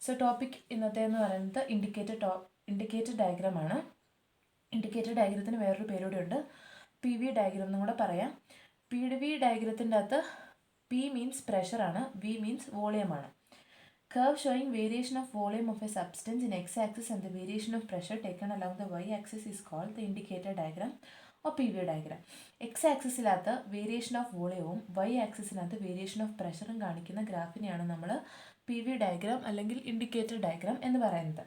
So topic ഇന്നത്തെ എന്ന് പറയുന്നത് ഇൻഡിക്കേറ്റർ ഡയഗ്രാമാണ്. ഇൻഡിക്കേറ്റർ ഡയഗ്രത്തിന് വേറൊരു പേരൂടെ ഉണ്ട്, പി വി ഡയഗ്രാം എന്നും കൂടെ പറയാം. പി വി ഡയഗ്രത്തിൻ്റെ അകത്ത് പി മീൻസ് പ്രഷറാണ്, വി മീൻസ് വോളിയമാണ്. Curve showing variation of volume of a substance in x-axis and the variation of pressure taken along the y-axis is called the indicator diagram or PV diagram. x-axisിനകത്ത് variation of വോളിയവും y-axisിനകത്ത് variation of പ്രഷറും കാണിക്കുന്ന ഗ്രാഫിനെയാണ് നമ്മൾ P V diagram അല്ലെങ്കിൽ indicator diagram എന്ന് പറയുന്നത്.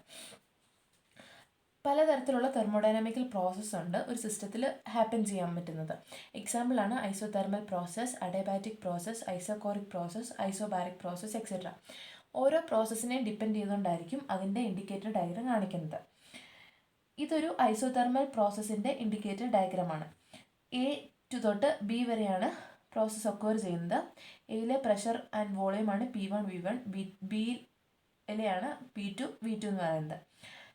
പലതരത്തിലുള്ള തെർമോഡൈനാമിക്കൽ പ്രോസസ്സ് ഉണ്ട് ഒരു സിസ്റ്റത്തിൽ ഹാപ്പൻ ചെയ്യാൻ പറ്റുന്നത്. എക്സാമ്പിളാണ് isothermal process, adiabatic process, isochoric process, isobaric process etcetera. ഓരോ പ്രോസസ്സിനെയും ഡിപ്പെൻഡ് ചെയ്തുകൊണ്ടായിരിക്കും അതിൻ്റെ ഇൻഡിക്കേറ്റർ ഡയഗ്രാം കാണിക്കുന്നത്. ഇതൊരു ഐസോതെർമൽ പ്രോസസ്സിൻ്റെ ഇൻഡിക്കേറ്റർ ഡയഗ്രാമാണ്. എ ടു തൊട്ട് ബി വരെയാണ് പ്രോസസ്സ് ഒക്കോർ ചെയ്യുന്നത്. എയിലെ pressure and വോളിയമാണ് P1 V1, ബിയിലെയാണ് P2 V2 എന്ന് പറയുന്നത്.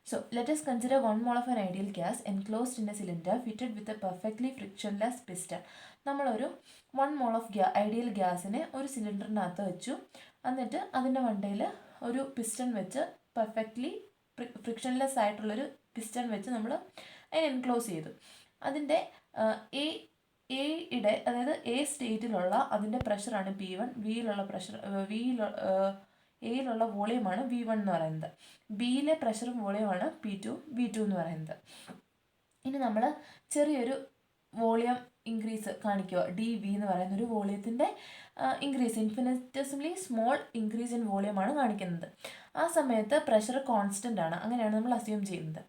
So let us consider 1 mole of an ideal gas enclosed in a cylinder fitted with a perfectly frictionless piston. നമ്മളൊരു 1 mole of ideal ഗ്യാസിനെ ഒരു സിലിണ്ടറിനകത്ത് വെച്ചു, എന്നിട്ട് അതിൻ്റെ മണ്ടയിൽ ഒരു പിസ്റ്റൺ വെച്ച് പെർഫെക്റ്റ്ലി ഫ്രിക്ഷൻലെസ് ആയിട്ടുള്ളൊരു പിസ്റ്റൺ വെച്ച് നമ്മൾ അതിനെ എൻക്ലോസ് ചെയ്തു. അതിൻ്റെ എയുടെ അതായത് എ സ്റ്റേറ്റിലുള്ള അതിൻ്റെ പ്രഷറാണ് P1, എയിലുള്ള വോളിയമാണ് V1 എന്ന് പറയുന്നത്, ബിയിലെ പ്രഷറും വോളിയമാണ് P2 V2 എന്ന് പറയുന്നത്. ഇനി നമ്മൾ ചെറിയൊരു വോളിയം ഇൻക്രീസ് കാണിക്കുക, DV എന്ന് പറയുന്ന ഒരു വോളിയത്തിൻ്റെ increase, infinitesimally small increase in വോളിയമാണ് കാണിക്കുന്നത്. ആ സമയത്ത് പ്രഷർ കോൺസ്റ്റൻ്റ് ആണ്, അങ്ങനെയാണ് നമ്മൾ അസ്യൂം ചെയ്യുന്നത്.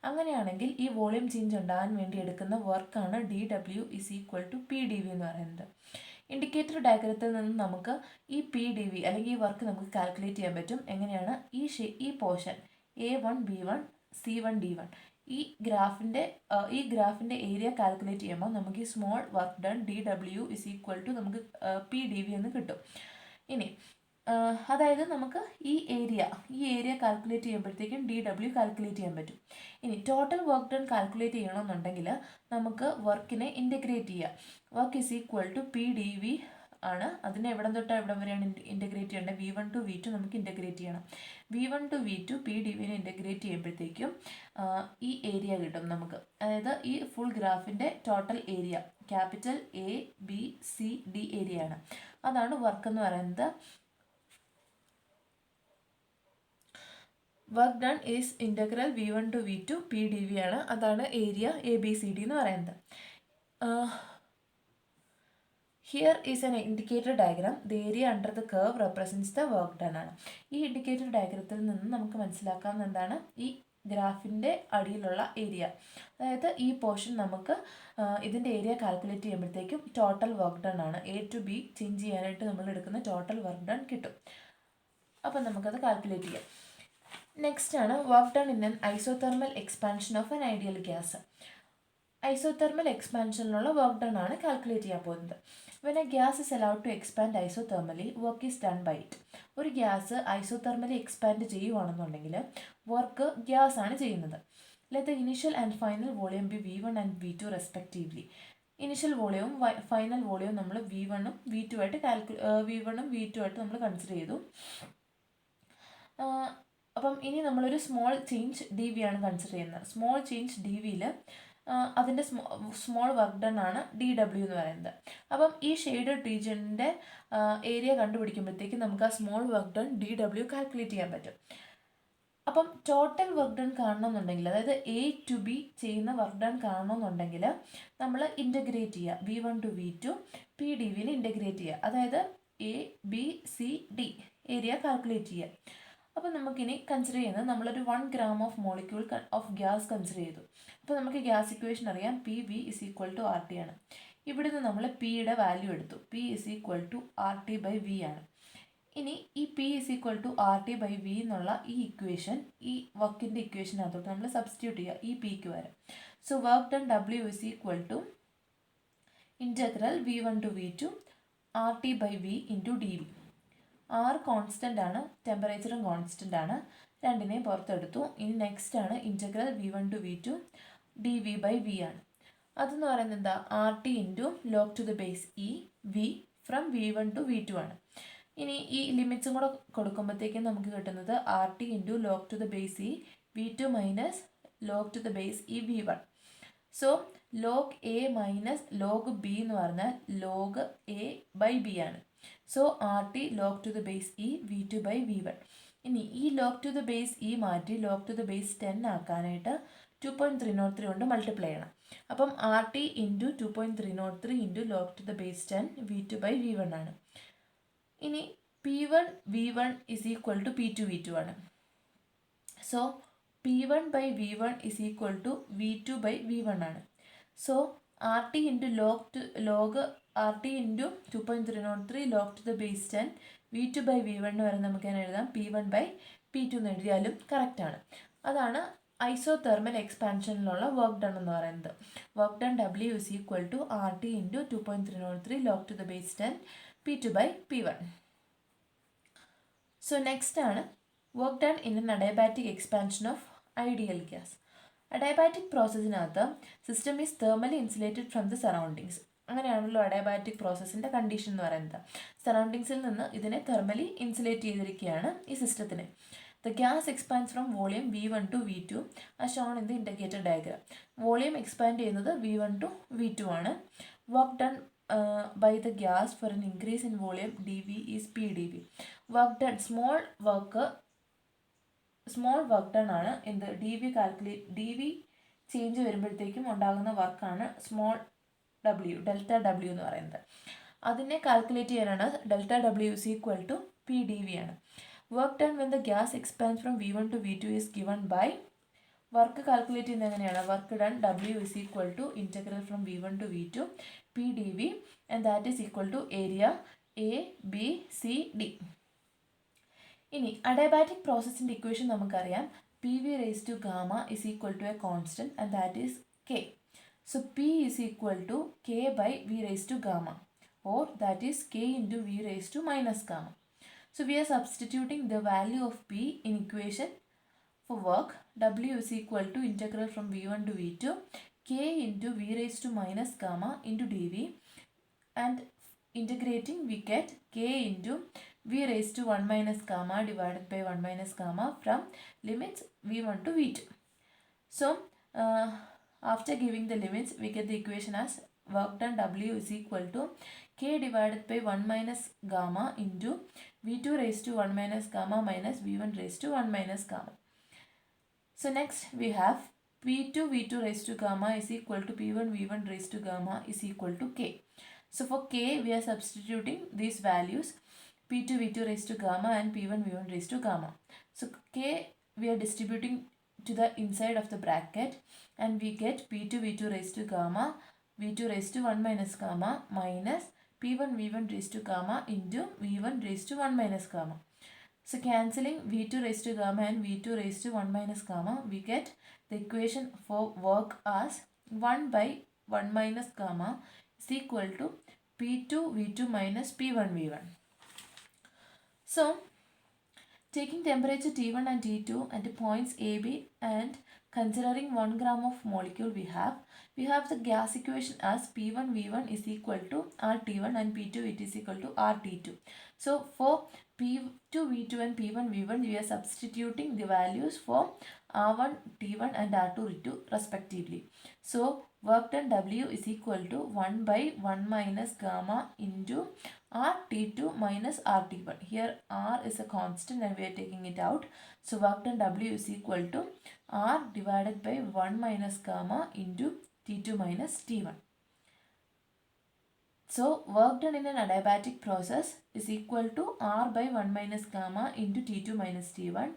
അങ്ങനെയാണെങ്കിൽ ഈ വോളിയം ചേഞ്ച് ഉണ്ടാകാൻ വേണ്ടി എടുക്കുന്ന വർക്കാണ് DW = PdV എന്ന് പറയുന്നത്. ഇൻഡിക്കേറ്റർ ഡയഗ്രത്തിൽ നിന്ന് നമുക്ക് ഈ PdV അല്ലെങ്കിൽ ഈ വർക്ക് നമുക്ക് കാൽക്കുലേറ്റ് ചെയ്യാൻ പറ്റും. എങ്ങനെയാണ്? ഈ portion A1 B1 C1 D1 ഈ ഗ്രാഫിൻ്റെ ഏരിയ കാൽക്കുലേറ്റ് ചെയ്യുമ്പോൾ നമുക്ക് ഈ സ്മോൾ വർക്ക് ഡൺ DW = നമുക്ക് PdV എന്ന് കിട്ടും. ഇനി അതായത് നമുക്ക് ഈ ഏരിയ കാൽക്കുലേറ്റ് ചെയ്യുമ്പോഴത്തേക്കും DW കാൽക്കുലേറ്റ് ചെയ്യാൻ പറ്റും. ഇനി ടോട്ടൽ വർക്ക് ഡൺ കാൽക്കുലേറ്റ് ചെയ്യണമെന്നുണ്ടെങ്കിൽ നമുക്ക് വർക്കിനെ ഇൻ്റഗ്രേറ്റ് ചെയ്യുക. വർക്ക് PdV ആണ്. അതിനെ എവിടെ തൊട്ടാൽ എവിടെ വരെയാണ് ഇൻ്റഗ്രേറ്റ് ചെയ്യേണ്ടത്? V1 to V2 നമുക്ക് ഇൻ്റഗ്രേറ്റ് ചെയ്യണം. V1 to V2 PdVനെ ഇൻ്റഗ്രേറ്റ് ചെയ്യുമ്പോഴത്തേക്കും ഈ ഏരിയ കിട്ടും നമുക്ക്. അതായത് ഈ ഫുൾ ഗ്രാഫിൻ്റെ total area capital ABCD area ആണ്. അതാണ് വർക്ക് എന്ന് പറയുന്നത്. Work done is integral V1 to V2 PdV ആണ്. അതാണ് ഏരിയ ABCD എന്ന് പറയുന്നത്. Here is N indicator diagram. The area under the curve represents the work done ആണ്. ഈ ഇൻഡിക്കേറ്റർ ഡയഗ്രത്തിൽ നിന്ന് നമുക്ക് മനസ്സിലാക്കാവുന്ന എന്താണ്? ഈ ഗ്രാഫിൻ്റെ അടിയിലുള്ള ഏരിയ, അതായത് ഈ പോർഷൻ നമുക്ക് ഇതിൻ്റെ ഏരിയ കാൽക്കുലേറ്റ് ചെയ്യുമ്പോഴത്തേക്കും ടോട്ടൽ വർക്ക് ഡൺ ആണ്. A to B ചേഞ്ച് ചെയ്യാനായിട്ട് നമ്മൾ എടുക്കുന്ന ടോട്ടൽ വർക്ക് ഡൺ കിട്ടും. അപ്പം നമുക്കത് കാൽക്കുലേറ്റ് ചെയ്യാം. നെക്സ്റ്റ് ആണ് work done in an isothermal expansion of an ideal gas. Isothermal എക്സ്പാൻഷനിലുള്ള വർക്ക് ഡൺ ആണ് കാൽക്കുലേറ്റ് ചെയ്യാൻ പോകുന്നത്. When a gas is allowed to expand isothermally, work is done by it. ഒരു ഗ്യാസ് ഐസോതെർമലി എക്സ്പാൻഡ് ചെയ്യുവാണെന്നുണ്ടെങ്കിൽ വർക്ക് ഗ്യാസ് ആണ് ചെയ്യുന്നത്. Let the initial and final volume be V1 and V2 respectively. Initial വോളിയവും final വോളിയവും നമ്മൾ V1 ഉം V2 ആയിട്ട് നമ്മൾ consider ചെയ്തു. അപ്പം ഇനി നമ്മളൊരു സ്മോൾ ചേഞ്ച് DV ആണ് കൺസിഡർ ചെയ്യുന്നത്. സ്മോൾ ചേഞ്ച് DVയിൽ അതിൻ്റെ സ്മോൾ വർക്ക് ഡൺ ആണ് DW എന്ന് പറയുന്നത്. അപ്പം ഈ ഷെയ്ഡഡ് റീജിയൻ്റെ ഏരിയ കണ്ടുപിടിക്കുമ്പോഴത്തേക്കും നമുക്ക് ആ small work done DW calculate ചെയ്യാൻ പറ്റും. അപ്പം ടോട്ടൽ വർക്ക് ഡൺ കാണണമെന്നുണ്ടെങ്കിൽ, അതായത് A to B ചെയ്യുന്ന വർക്ക് ഡൺ കാണണമെന്നുണ്ടെങ്കിൽ നമ്മൾ ഇൻ്റഗ്രേറ്റ് ചെയ്യുക. V1 to V2 PdVനെ ഇൻ്റഗ്രേറ്റ് ചെയ്യുക. അതായത് ABCD ഏരിയ കാൽക്കുലേറ്റ് ചെയ്യുക. അപ്പോൾ നമുക്കിനി കൺസിഡർ ചെയ്യുന്നത് നമ്മളൊരു 1 gram of molecule of gas consider ചെയ്തു. അപ്പോൾ നമുക്ക് ഗ്യാസ് ഇക്വേഷൻ അറിയാം, PV = RT ആണ്. ഇവിടുന്ന് നമ്മൾ Pയുടെ വാല്യൂ എടുത്തു. P = RT/V ആണ്. ഇനി ഈ P = RT/V എന്നുള്ള ഈ ഇക്വേഷൻ ഈ വർക്കിൻ്റെ ഇക്വേഷനകത്തോട്ട് നമ്മൾ സബ്സ്റ്റിറ്റ്യൂട്ട് ചെയ്യുക ഈ Pക്ക് വരെ. So work done W = V1 to V2 RT/V × dV. R constant ആണ്, ടെമ്പറേച്ചറും കോൺസ്റ്റൻ്റ് ആണ്, രണ്ടിനെയും പുറത്തെടുത്തു. ഇനി നെക്സ്റ്റ് ആണ് integral V1 to V2 dV/V ആണ്. അതെന്ന് പറയുന്നത് എന്താ? RT × log to the base E V from V1 to V2 ആണ്. ഇനി ഈ ലിമിറ്റ്സും കൂടെ കൊടുക്കുമ്പോഴത്തേക്കും നമുക്ക് കിട്ടുന്നത് R T into log to the base e v2 minus log to the base e v1. So log A minus log B എന്ന് പറഞ്ഞാൽ log A by B ആണ്. So R T log to the base e v2 by v1. ഇനി ഈ log to the base e മാറ്റി log to the base 10 ആക്കാനായിട്ട് 2.303 കൊണ്ട് multiply ചെയ്യണം. അപ്പം R T into 2.303 into log to the base 10 v2 by v1 ആണ്. ഇനി p1 v1 is equal to p2 v2 ആണ്. So p1 by v1 is equal to v2 by v1 ആണ്. So R T into log R T into 2.303 log to the base 10 v2 by v1 എന്ന് പറയുന്നത് നമുക്ക് ഞാൻ എഴുതാം p1 by p2 എന്ന് എഴുതിയാലും കറക്റ്റാണ്. അതാണ് ഐസോതെർമൽ എക്സ്പാൻഷനിലുള്ള വർക്ക് ഡൺ എന്ന് പറയുന്നത്. Work done W is equal to R T into 2.303 log to the base 10 p2 by p1. So next ആണ് work done in an adiabatic expansion of ideal gas. Adiabatic പ്രോസസ്സിനകത്ത് system is thermally insulated from the surroundings. അങ്ങനെയാണല്ലോ അഡയബാറ്റിക് പ്രോസസ്സിൻ്റെ condition എന്ന് പറയുന്നത്. സറൗണ്ടിങ്സിൽ നിന്ന് ഇതിനെ thermally insulate ചെയ്തിരിക്കുകയാണ് ഈ സിസ്റ്റത്തിന്. The gas expands from volume V1 to V2 as shown in the indicator diagram. Volume expand ചെയ്യുന്നത് V1 to V2 ആണ്. Work done by the gas for an increase in volume dV is PdV. Work done small work done ആണ് എന്ത് dV change വരുമ്പോഴത്തേക്കും ഉണ്ടാകുന്ന വർക്കാണ് small W delta W എന്ന് പറയുന്നത്. അതിനെ കാൽക്കുലേറ്റ് ചെയ്യാനാണ് delta W is equal to PdV ആണ്. Work done when the gas expands from V1 to V2 is given by work calculate ചെയ്യുന്നത് എങ്ങനെയാണ്? Work done W is equal to integral from V1 to V2 PdV and that is equal to area A B C D. ഇനി adiabatic പ്രോസസ്സിൻ്റെ equation നമുക്കറിയാം. PV raised to gamma is equal to a constant and that is K. So P is equal to K by V raised to gamma or that is K into V raised to minus gamma. So we are substituting the value of P in equation for work. W is equal to integral from V1 to V2 K into V raised to minus gamma into dV and integrating we get K into V raised to 1 minus gamma divided by 1 minus gamma from limits V1 to V2. So after giving the limits we get the equation as work done W is equal to K divided by 1 minus gamma into V2 raised to 1 minus gamma minus V1 raised to 1 minus gamma. So next we have P2 V2 raised to gamma is equal to P1 V1 raised to gamma is equal to K. So for K we are substituting these values P2 V2 raised to gamma and P1 V1 raised to gamma. So K we are distributing to the inside of the bracket and we get P2 V2 raised to gamma V2 raised to 1 minus gamma minus P1 V1 raised to gamma into V1 raised to 1 minus gamma. So cancelling V2 raised to gamma and V2 raised to 1 minus gamma, we get the equation for work as 1 by 1 minus gamma is equal to P2 V2 minus P1 V1. So taking temperature T1 and T2 at points AB and considering 1 gram of molecule we have the gas equation as P1 V1 is equal to RT1 and P2 it is equal to RT2. So for P2 V2 and P1 V1 we are substituting the values for R1 T1 and R2 T2 respectively. So work done W is equal to 1 by 1 minus gamma into RT2 minus RT1. Here R is a constant and we are taking it out. So work done W is equal to R divided by 1 minus gamma into T2 minus T1. So work done in an adiabatic process is equal to R by 1 minus gamma into T2 minus T1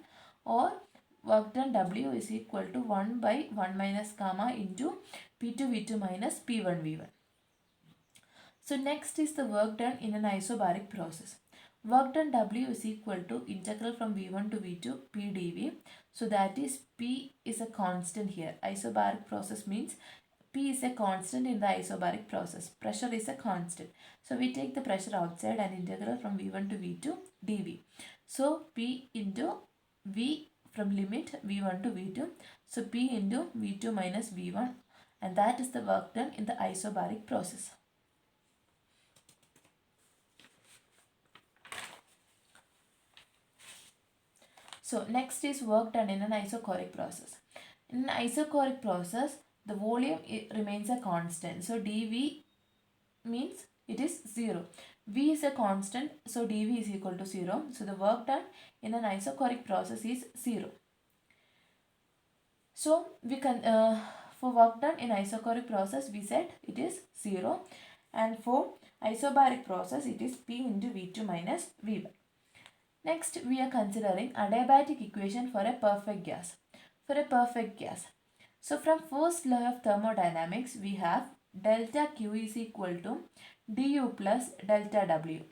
or work done W is equal to 1 by 1 minus gamma into P2 V2 minus P1 V1. So next is the work done in an isobaric process. Work done W is equal to integral from V1 to V2 P dV. So that is P is a constant here. Isobaric process means P is a constant in the isobaric process. Pressure is a constant. So we take the pressure outside and integral from V1 to V2 dV. So P into V from limit V1 to V2. So P into V2 minus V1 and that is the work done in the isobaric process. So next is work done in an isochoric process. In an isochoric process, the volume remains a constant. So dV means it is 0. V is a constant, so dV is equal to 0. So the work done in an isochoric process is 0. So we can for work done in isochoric process we said it is 0, and for isobaric process it is P into V2 minus V1. Next we are considering adiabatic equation for a perfect gas. For a perfect gas. So from first law of thermodynamics we have delta Q is equal to du plus delta W.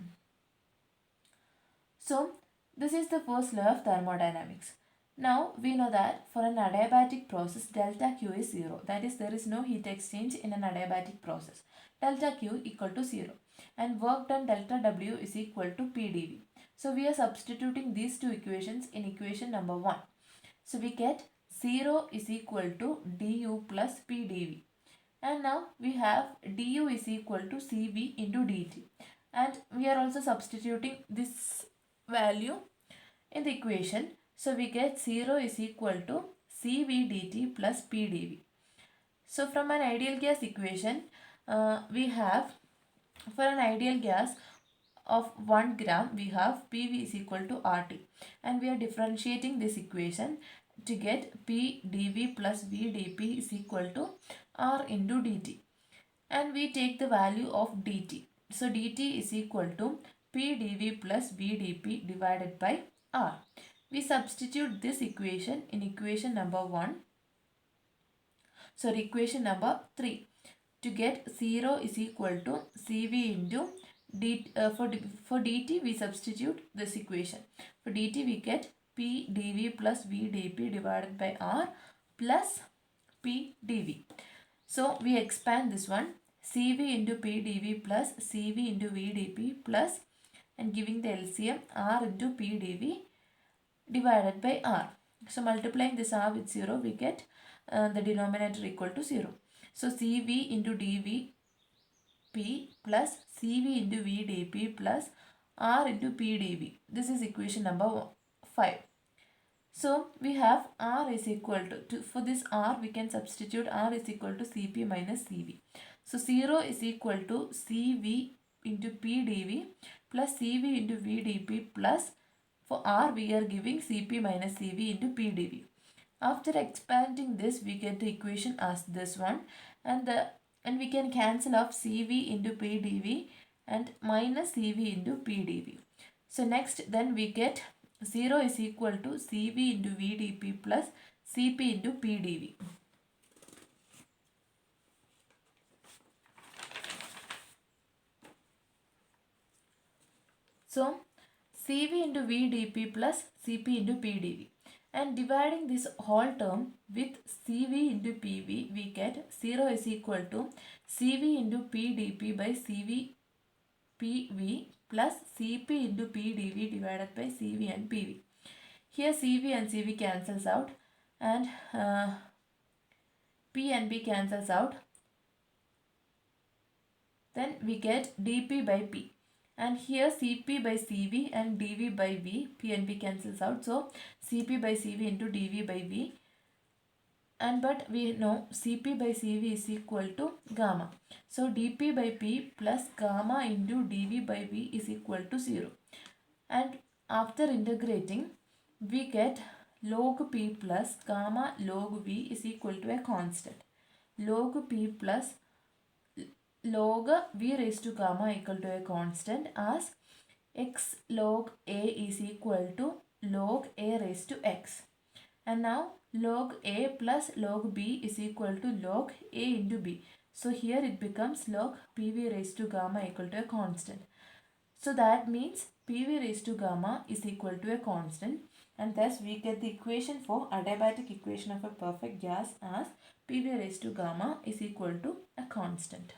So this is the first law of thermodynamics. Now we know that for an adiabatic process delta Q is 0. That is, there is no heat exchange in an adiabatic process. Delta Q equal to 0 and work done delta W is equal to PdV. So we are substituting these two equations in equation number 1. So we get 0 is equal to du plus PdV. And now we have du is equal to Cv into dt. And we are also substituting this value in the equation. So we get 0 is equal to Cv dt plus PdV. So from an ideal gas equation, we have for an ideal gas of 1 gram, we have PV is equal to RT. And we are differentiating this equation to get P dV plus V dP is equal to R into dt. And we take the value of dt. So dt is equal to P dV plus V dP divided by R. We substitute this equation in equation number 3 to get 0 is equal to Cv into dt. For dt we substitute this equation. For dt we get P dV plus V dP divided by R plus P dV. So we expand this one, Cv into P dV plus Cv into V dP plus, and giving the LCM, R into P dV divided by R. So multiplying this R with 0 we get the denominator equal to 0. So Cv into dV P plus Cv into V dP plus R into P dV. This is equation number 5. So we have R is equal to for this R we can substitute R is equal to Cp minus Cv. So 0 is equal to Cv into P dV plus Cv into V dP plus, for R we are giving Cp minus Cv into P dV. After expanding this we get the equation as this one, and we can cancel off Cv into P dV and minus Cv into P dV. So next then we get 0 is equal to Cv into V dP plus Cp into P dV. So Cv into V dP plus Cp into P dV. And dividing this whole term with Cv into Pv, we get 0 is equal to Cv into P dP by Cv Pv plus Cp into P dV divided by Cv and Pv. Here Cv and Cv cancels out, and P and P cancels out. Then we get dP by P. And here Cp by Cv and dV by V, P and P cancels out. So Cp by Cv into dV by V. And but we know Cp by Cv is equal to gamma. So dP by P plus gamma into dV by V is equal to 0. And after integrating, we get log P plus gamma log V is equal to a constant. Log P plus log V raised to gamma equal to a constant, as x log A is equal to log A raised to x. And now log A plus log B is equal to log A into B. So here it becomes log PV raised to gamma equal to a constant. So that means PV raised to gamma is equal to a constant, and thus we get the equation for adiabatic equation of a perfect gas as PV raised to gamma is equal to a constant.